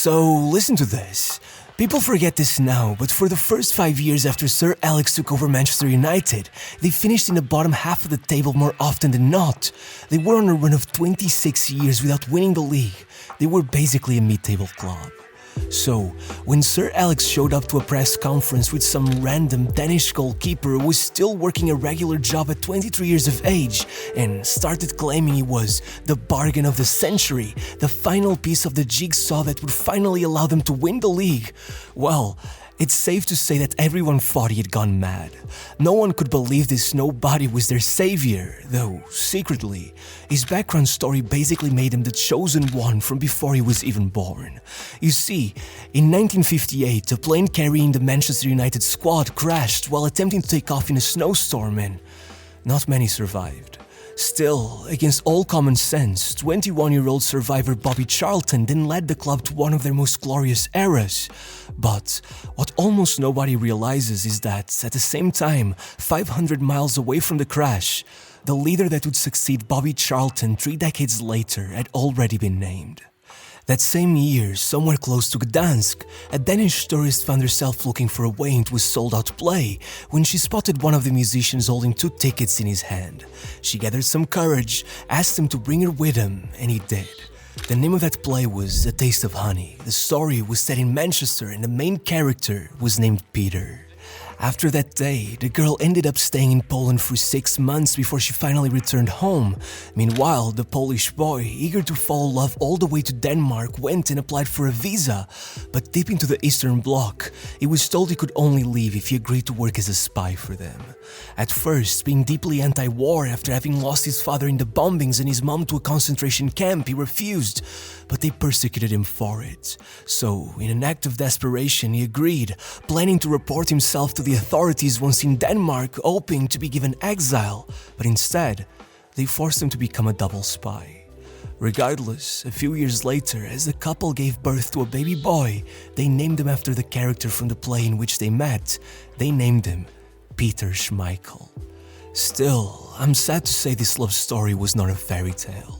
So listen to this. People forget this now, but for the first 5 years after Sir Alex took over Manchester United, they finished in the bottom half of the table more often than not. They were on a run of 26 years without winning the league. They were basically a mid-table club. So, when Sir Alex showed up to a press conference with some random Danish goalkeeper who was still working a regular job at 23 years of age and started claiming he was the bargain of the century, the final piece of the jigsaw that would finally allow them to win the league, well, it's safe to say that everyone thought he had gone mad. No one could believe this nobody was their savior, though secretly, his background story basically made him the chosen one from before he was even born. You see, in 1958, a plane carrying the Manchester United squad crashed while attempting to take off in a snowstorm and not many survived. Still, against all common sense, 21-year-old survivor Bobby Charlton then led the club to one of their most glorious eras. But what almost nobody realizes is that, at the same time, 500 miles away from the crash, the leader that would succeed Bobby Charlton 3 decades later had already been named. That same year, somewhere close to Gdansk, a Danish tourist found herself looking for a way into a sold-out play when she spotted one of the musicians holding 2 tickets in his hand. She gathered some courage, asked him to bring her with him, and he did. The name of that play was A Taste of Honey. The story was set in Manchester and the main character was named Peter. After that day, the girl ended up staying in Poland for 6 months before she finally returned home. Meanwhile, the Polish boy, eager to follow love all the way to Denmark, went and applied for a visa. But deep into the Eastern Bloc, he was told he could only leave if he agreed to work as a spy for them. At first, being deeply anti-war after having lost his father in the bombings and his mom to a concentration camp, he refused. But they persecuted him for it. So, in an act of desperation, he agreed, planning to report himself to the authorities once in Denmark, hoping to be given exile. But instead, they forced him to become a double spy. Regardless, a few years later, as the couple gave birth to a baby boy, they named him after the character from the play in which they met. They named him Peter Schmeichel. Still, I'm sad to say this love story was not a fairy tale.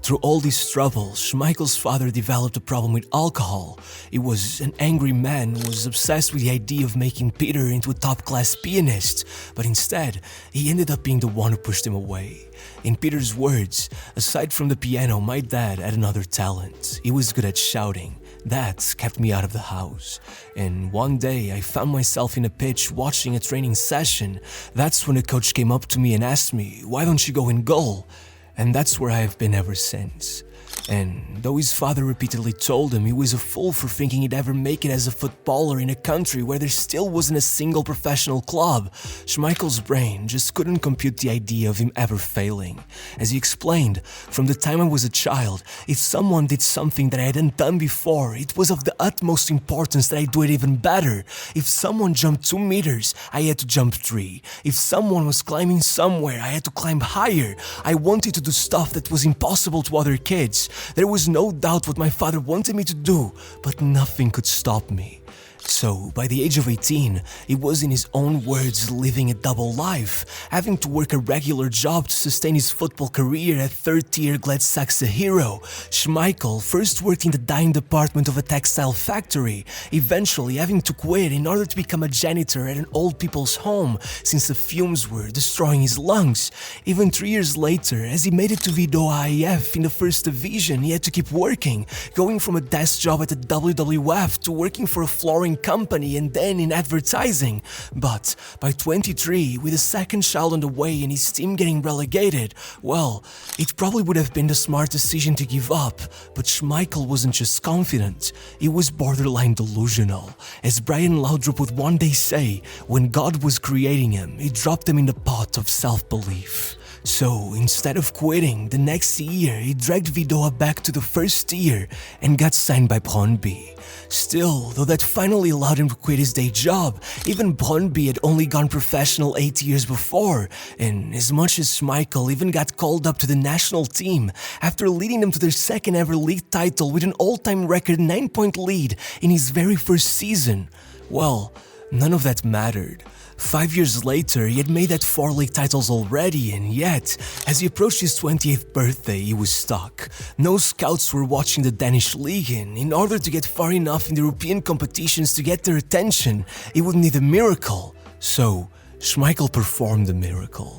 Through all these troubles, Schmeichel's father developed a problem with alcohol. He was an angry man who was obsessed with the idea of making Peter into a top-class pianist, but instead, he ended up being the one who pushed him away. In Peter's words, aside from the piano, my dad had another talent. He was good at shouting. That kept me out of the house. And one day, I found myself in a pitch watching a training session. That's when the coach came up to me and asked me, "Why don't you go in goal?" And that's where I have been ever since. And though his father repeatedly told him he was a fool for thinking he'd ever make it as a footballer in a country where there still wasn't a single professional club, Schmeichel's brain just couldn't compute the idea of him ever failing. As he explained, from the time I was a child, if someone did something that I hadn't done before, it was of the utmost importance that I do it even better. If someone jumped 2 meters, I had to jump 3. If someone was climbing somewhere, I had to climb higher. I wanted to do stuff that was impossible to other kids. There was no doubt what my father wanted me to do, but nothing could stop me. So, by the age of 18, he was, in his own words, living a double life, having to work a regular job to sustain his football career at third-tier Gladsaxe Hero. Schmeichel first worked in the dyeing department of a textile factory, eventually having to quit in order to become a janitor at an old people's home, since the fumes were destroying his lungs. Even 3 years later, as he made it to Vido AIF in the first division, he had to keep working, going from a desk job at the WWF to working for a flooring company and then in advertising. But by 23, with a second child on the way and his team getting relegated, well, it probably would have been the smart decision to give up. But Schmeichel wasn't just confident, he was borderline delusional. As Brian Laudrup would one day say, when God was creating him, he dropped him in the pot of self-belief. So, instead of quitting, the next year he dragged Vidoa back to the first tier and got signed by Brondby. Still, though that finally allowed him to quit his day job, even Brondby had only gone professional 8 years before, and as much as Schmeichel even got called up to the national team after leading them to their second ever league title with an all-time record 9-point lead in his very first season, well, none of that mattered. 5 years later, he had made that 4 league titles already, and yet, as he approached his 28th birthday, he was stuck. No scouts were watching the Danish league, and in order to get far enough in the European competitions to get their attention, he would need a miracle. So, Schmeichel performed the miracle.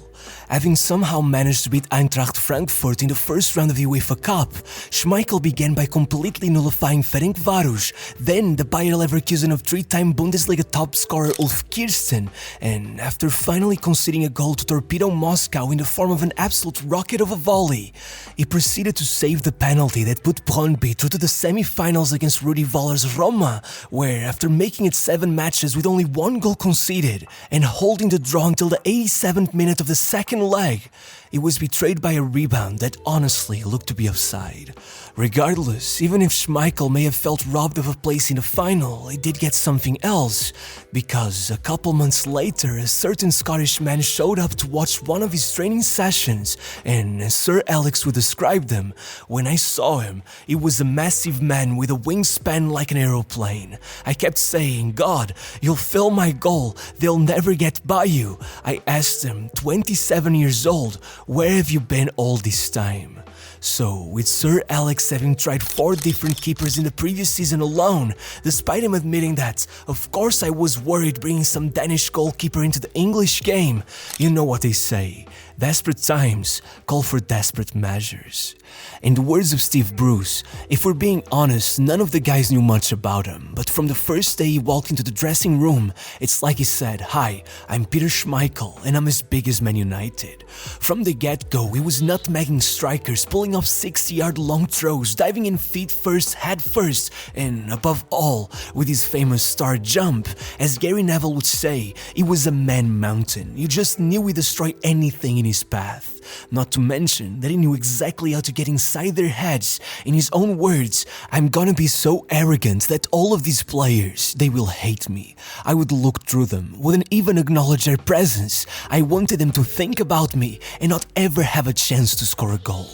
Having somehow managed to beat Eintracht Frankfurt in the first round of the UEFA Cup, Schmeichel began by completely nullifying Ferencváros, then the Bayer Leverkusen of 3-time Bundesliga top scorer Ulf Kirsten, and after finally conceding a goal to torpedo Moscow in the form of an absolute rocket of a volley, he proceeded to save the penalty that put Brondby through to the semi-finals against Rudi Voller's Roma, where after making it 7 matches with only 1 goal conceded and holding the draw until the 87th minute of the second leg, he was betrayed by a rebound that honestly looked to be offside. Regardless, even if Schmeichel may have felt robbed of a place in the final, he did get something else, because a couple months later a certain Scottish man showed up to watch one of his training sessions, and as Sir Alex would describe them, when I saw him, he was a massive man with a wingspan like an aeroplane. I kept saying, "God, you'll fill my goal, they'll never get by you." I asked him, 27 years old, "Where have you been all this time?" So, with Sir Alex having tried 4 different keepers in the previous season alone, despite him admitting that, of course I was worried bringing some Danish goalkeeper into the English game, you know what they say, desperate times call for desperate measures. In the words of Steve Bruce, if we're being honest, none of the guys knew much about him, but from the first day he walked into the dressing room, it's like he said, "Hi, I'm Peter Schmeichel and I'm as big as Man United." From the get-go, he was nutmegging strikers, pulling off 60-yard long throws, diving in feet first, head first, and above all, with his famous star jump. As Gary Neville would say, he was a man mountain. You just knew he'd destroy anything in his path. Not to mention that he knew exactly how to get inside their heads. In his own words, "I'm gonna be so arrogant that all of these players, they will hate me. I would look through them, wouldn't even acknowledge their presence. I wanted them to think about me and not ever have a chance to score a goal."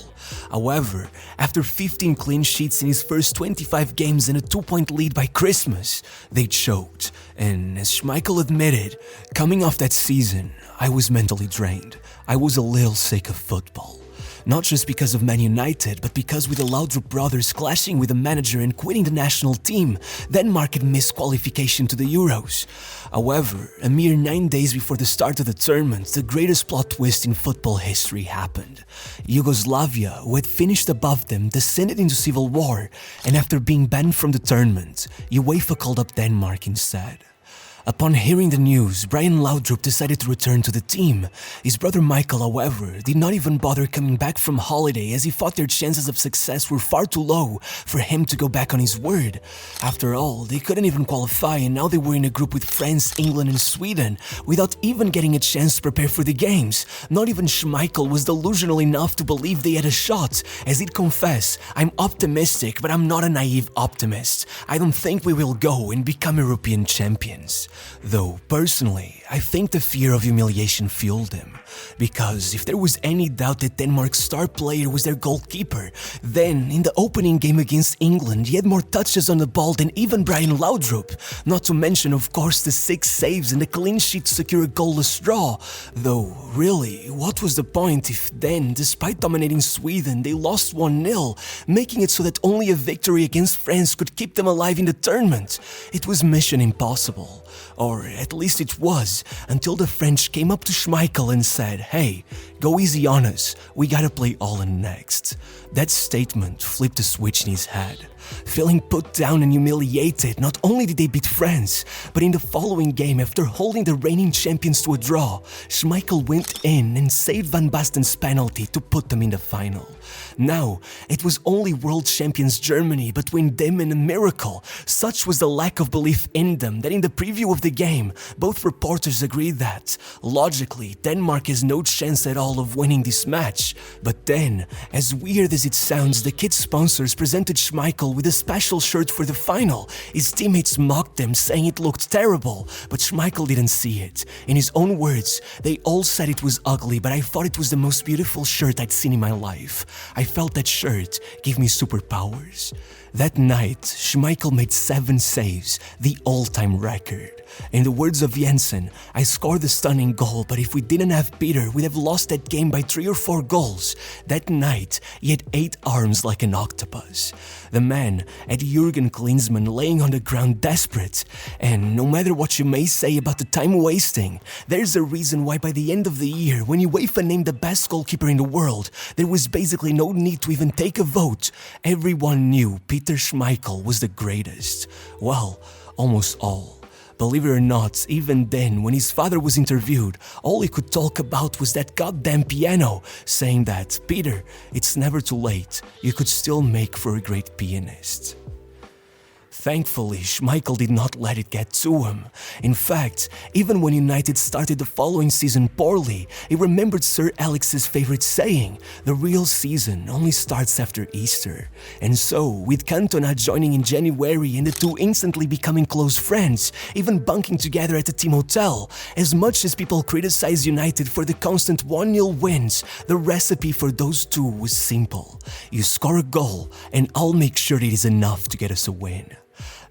However, after 15 clean sheets in his first 25 games and a 2-point lead by Christmas, they choked. And as Schmeichel admitted, coming off that season, I was mentally drained. I was a little sick of football. Not just because of Man United, but because with the Laudrup brothers clashing with the manager and quitting the national team, Denmark had missed qualification to the Euros. However, a mere 9 days before the start of the tournament, the greatest plot twist in football history happened. Yugoslavia, who had finished above them, descended into civil war, and after being banned from the tournament, UEFA called up Denmark instead. Upon hearing the news, Brian Laudrup decided to return to the team. His brother Michael, however, did not even bother coming back from holiday as he thought their chances of success were far too low for him to go back on his word. After all, they couldn't even qualify, and now they were in a group with France, England and Sweden without even getting a chance to prepare for the games. Not even Schmeichel was delusional enough to believe they had a shot. As he'd confess, "I'm optimistic, but I'm not a naive optimist. I don't think we will go and become European champions." Though, personally, I think the fear of humiliation fueled him. Because if there was any doubt that Denmark's star player was their goalkeeper, then in the opening game against England, he had more touches on the ball than even Brian Laudrup. Not to mention, of course, the 6 saves and the clean sheet to secure a goalless draw. Though, really, what was the point if then, despite dominating Sweden, they lost 1-0, making it so that only a victory against France could keep them alive in the tournament? It was mission impossible. Or at least it was, until the French came up to Schmeichel and said, "Hey, go easy on us, we gotta play all in next." That statement flipped a switch in his head. Feeling put down and humiliated, not only did they beat France, but in the following game, after holding the reigning champions to a draw, Schmeichel went in and saved Van Basten's penalty to put them in the final. Now, it was only world champions Germany between them and a miracle. Such was the lack of belief in them that in the preview of the game, both reporters agreed that, logically, Denmark has no chance at all of winning this match. But then, as weird as it sounds, the kit sponsors presented Schmeichel with a special shirt for the final. His teammates mocked them, saying it looked terrible, but Schmeichel didn't see it. In his own words, "They all said it was ugly, but I thought it was the most beautiful shirt I'd seen in my life. I felt that shirt gave me superpowers." That night, Schmeichel made 7 saves, the all-time record. In the words of Jensen, I scored a stunning goal, but if we didn't have Peter, we'd have lost that game by 3 or 4 goals. That night, he had 8 arms like an octopus. The man had Jurgen Klinsmann laying on the ground desperate. And no matter what you may say about the time wasting, there's a reason why by the end of the year, when UEFA named the best goalkeeper in the world, there was basically no need to even take a vote. Everyone knew Peter Schmeichel was the greatest. Well, almost all. Believe it or not, even then, when his father was interviewed, all he could talk about was that goddamn piano, saying that, Peter, it's never too late, you could still make for a great pianist. Thankfully, Schmeichel did not let it get to him. In fact, even when United started the following season poorly, he remembered Sir Alex's favorite saying, the real season only starts after Easter. And so, with Cantona joining in January and the two instantly becoming close friends, even bunking together at the team hotel, as much as people criticize United for the constant 1-0 wins, the recipe for those two was simple. You score a goal, and I'll make sure it is enough to get us a win.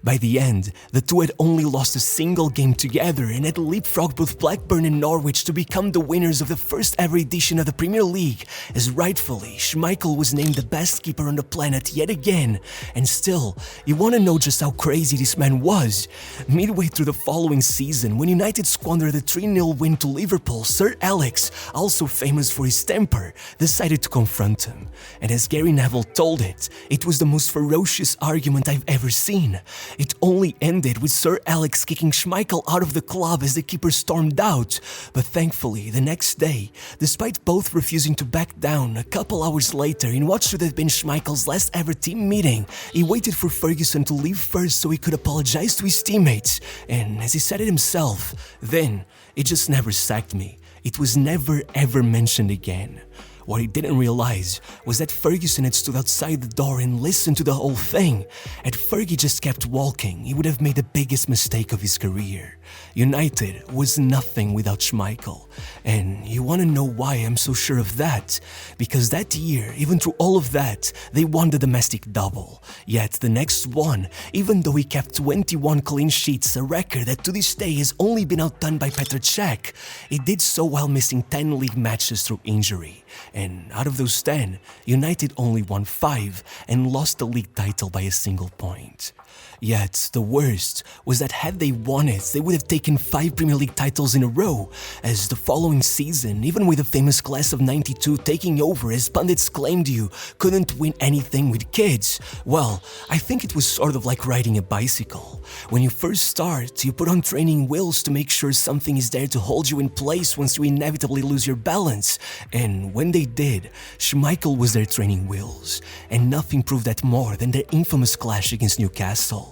By the end, the two had only lost a single game together and had leapfrogged both Blackburn and Norwich to become the winners of the first ever edition of the Premier League, as rightfully, Schmeichel was named the best keeper on the planet yet again. And still, you want to know just how crazy this man was? Midway through the following season, when United squandered a 3-0 win to Liverpool, Sir Alex, also famous for his temper, decided to confront him. And as Gary Neville told it, it was the most ferocious argument I've ever seen. It only ended with Sir Alex kicking Schmeichel out of the club as the keeper stormed out. But thankfully, the next day, despite both refusing to back down, a couple hours later, in what should have been Schmeichel's last ever team meeting, he waited for Ferguson to leave first so he could apologize to his teammates. And as he said it himself, then, it just never sacked me. It was never ever mentioned again. What he didn't realize was that Ferguson had stood outside the door and listened to the whole thing. Had Fergie just kept walking, he would have made the biggest mistake of his career. United was nothing without Schmeichel. And you want to know why I'm so sure of that? Because that year, even through all of that, they won the domestic double. Yet the next one, even though he kept 21 clean sheets, a record that to this day has only been outdone by Petr Cech, he did so while missing 10 league matches through injury. And out of those 10, United only won 5 and lost the league title by a single point. Yet, the worst was that had they won it, they would have taken 5 Premier League titles in a row, as the following season, even with the famous class of '92 taking over as pundits claimed you couldn't win anything with kids. Well, I think it was sort of like riding a bicycle. When you first start, you put on training wheels to make sure something is there to hold you in place once you inevitably lose your balance. And when they did, Schmeichel was their training wheels, and nothing proved that more than their infamous clash against Newcastle.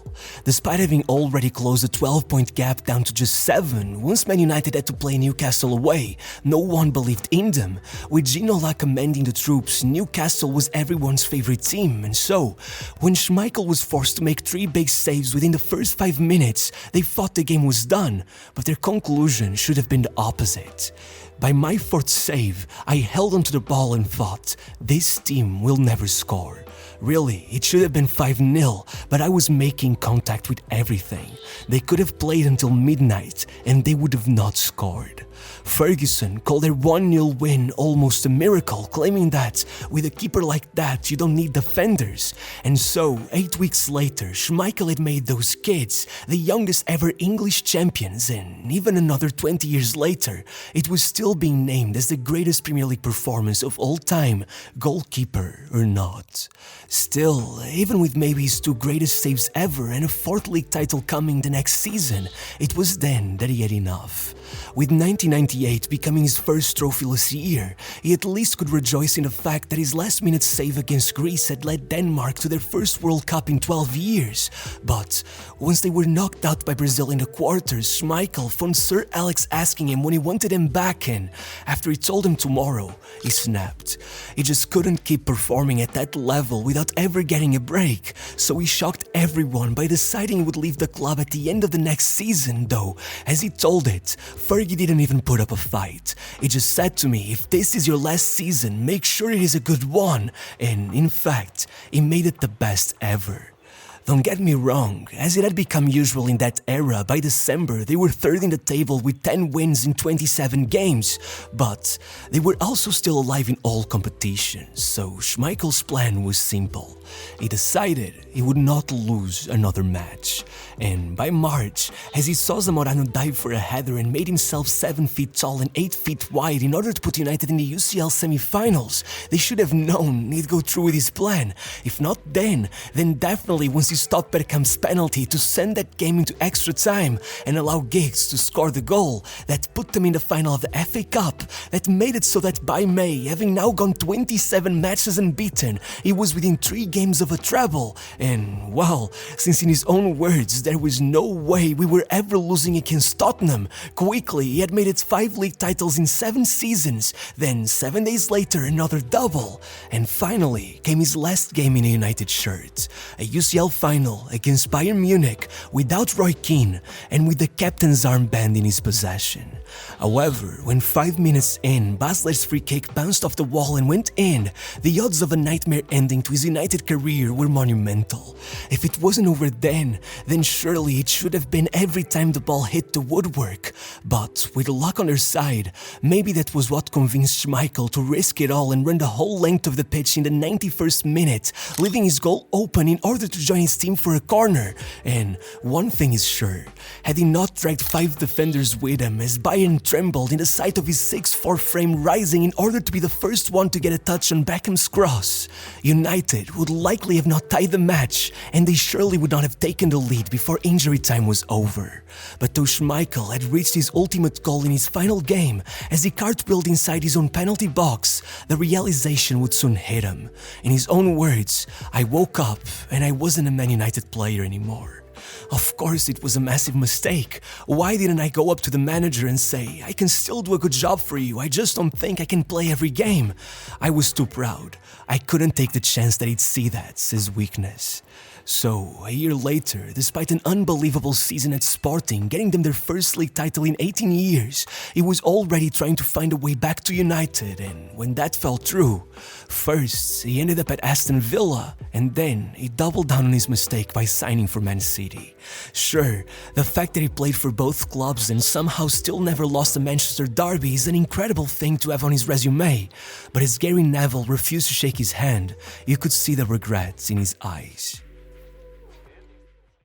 Despite having already closed a 12-point gap down to just 7, once Man United had to play Newcastle away, no one believed in them. With Ginola commanding the troops, Newcastle was everyone's favorite team, and so, when Schmeichel was forced to make 3 big saves within the first 5 minutes, they thought the game was done, but their conclusion should have been the opposite. By my 4th save, I held onto the ball and thought, this team will never score. Really, it should have been 5-0, but I was making contact with everything. They could have played until midnight, and they would have not scored. Ferguson called their 1-0 win almost a miracle, claiming that with a keeper like that, you don't need defenders. And so, 8 weeks later, Schmeichel had made those kids the youngest ever English champions, and even another 20 years later, it was still being named as the greatest Premier League performance of all time, goalkeeper or not. Still, even with maybe his 2 greatest saves ever and a 4th league title coming the next season, it was then that he had enough. With 1998 becoming his first trophyless year, he at least could rejoice in the fact that his last-minute save against Greece had led Denmark to their first World Cup in 12 years. But once they were knocked out by Brazil in the quarters, Schmeichel phoned Sir Alex asking him when he wanted him back, and after he told him tomorrow, he snapped. He just couldn't keep performing at that level without ever getting a break, so he shocked everyone by deciding he would leave the club at the end of the next season, though, as he told it, Fergie didn't even put up a fight. He just said to me, if this is your last season, make sure it is a good one. And in fact, he made it the best ever. Don't get me wrong, as it had become usual in that era, by December they were third in the table with 10 wins in 27 games, but they were also still alive in all competitions, so Schmeichel's plan was simple. He decided he would not lose another match, and by March, as he saw Zamorano dive for a header and made himself 7 feet tall and 8 feet wide in order to put United in the UCL semi-finals, they should have known he'd go through with his plan. If not then definitely once he stopped Bergkamp's penalty to send that game into extra time and allow Giggs to score the goal that put them in the final of the FA Cup, that made it so that by May, having now gone 27 matches unbeaten, he was within 3 games of a treble. And well, since in his own words there was no way we were ever losing against Tottenham, quickly he had made it 5 league titles in 7 seasons, then 7 days later another double, and finally came his last game in a United shirt, a UCL final against Bayern Munich without Roy Keane and with the captain's armband in his possession. However, when 5 minutes in, Basler's free kick bounced off the wall and went in, the odds of a nightmare ending to his United career were monumental. If it wasn't over then surely it should have been every time the ball hit the woodwork. But with luck on their side, maybe that was what convinced Schmeichel to risk it all and run the whole length of the pitch in the 91st minute, leaving his goal open in order to join his team for a corner. And one thing is sure, had he not dragged 5 defenders with him as Bayern trembled in the sight of his 6'4" frame rising in order to be the first one to get a touch on Beckham's cross, United would likely have not tied the match, and they surely would not have taken the lead before injury time was over. But though Schmeichel had reached his ultimate goal in his final game, as he cartwheeled inside his own penalty box, the realization would soon hit him. In his own words, "I woke up and I wasn't a Man United player anymore." Of course it was a massive mistake. Why didn't I go up to the manager and say, "I can still do a good job for you, I just don't think I can play every game"? I was too proud. I couldn't take the chance that he'd see that as weakness. So, a year later, despite an unbelievable season at Sporting, getting them their first league title in 18 years, he was already trying to find a way back to United, and when that fell through, first he ended up at Aston Villa, and then he doubled down on his mistake by signing for Man City. Sure, the fact that he played for both clubs and somehow still never lost a Manchester derby is an incredible thing to have on his resume, but as Gary Neville refused to shake his hand, you could see the regrets in his eyes.